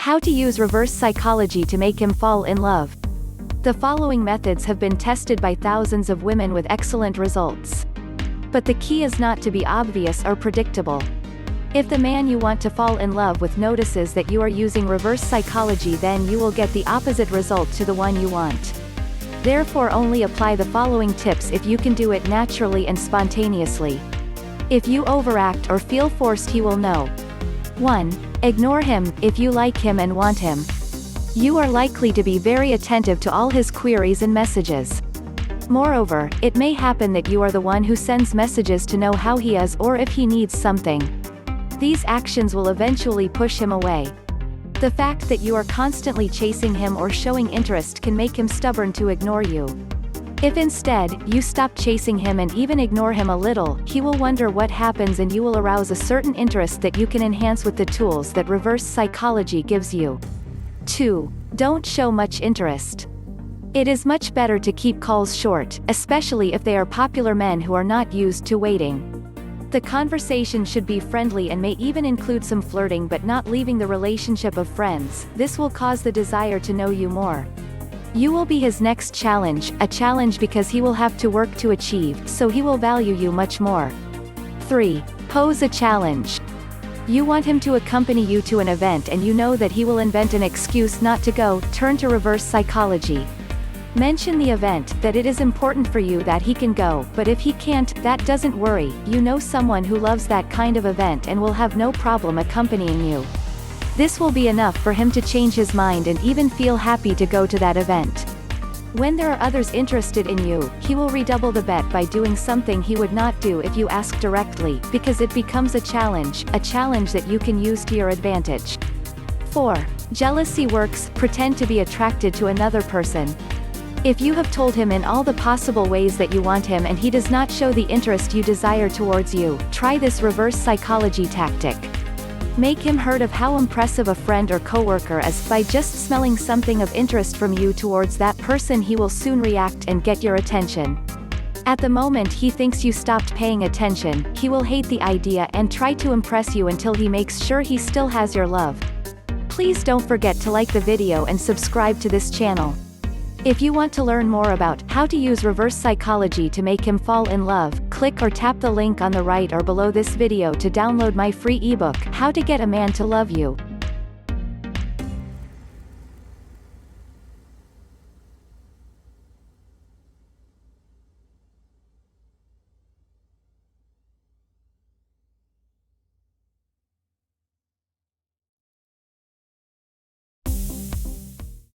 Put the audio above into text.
How to use reverse psychology to make him fall in love. The following methods have been tested by thousands of women with excellent results. But the key is not to be obvious or predictable. If the man you want to fall in love with notices that you are using reverse psychology, then you will get the opposite result to the one you want. Therefore, only apply the following tips if you can do it naturally and spontaneously. If you overact or feel forced, he will know. 1. Ignore him, if you like him and want him. You are likely to be very attentive to all his queries and messages. Moreover, it may happen that you are the one who sends messages to know how he is or if he needs something. These actions will eventually push him away. The fact that you are constantly chasing him or showing interest can make him stubborn to ignore you. If instead, you stop chasing him and even ignore him a little, he will wonder what happens and you will arouse a certain interest that you can enhance with the tools that reverse psychology gives you. 2. Don't show much interest. It is much better to keep calls short, especially if they are popular men who are not used to waiting. The conversation should be friendly and may even include some flirting, but not leaving the relationship of friends. This will cause the desire to know you more. You will be his next challenge, a challenge because he will have to work to achieve, so he will value you much more. 3. Pose a challenge. You want him to accompany you to an event and you know that he will invent an excuse not to go. Turn to reverse psychology. Mention the event, that it is important for you that he can go, but if he can't, that doesn't worry, you know someone who loves that kind of event and will have no problem accompanying you. This will be enough for him to change his mind and even feel happy to go to that event. When there are others interested in you, he will redouble the bet by doing something he would not do if you ask directly, because it becomes a challenge that you can use to your advantage. 4. Jealousy works. Pretend to be attracted to another person. If you have told him in all the possible ways that you want him and he does not show the interest you desire towards you, try this reverse psychology tactic. Make him heard of how impressive a friend or coworker is. By just smelling something of interest from you towards that person, he will soon react and get your attention. At the moment he thinks you stopped paying attention, he will hate the idea and try to impress you until he makes sure he still has your love. Please don't forget to like the video and subscribe to this channel. If you want to learn more about how to use reverse psychology to make him fall in love, click or tap the link on the right or below this video to download my free ebook, How to Get a Man to Love You.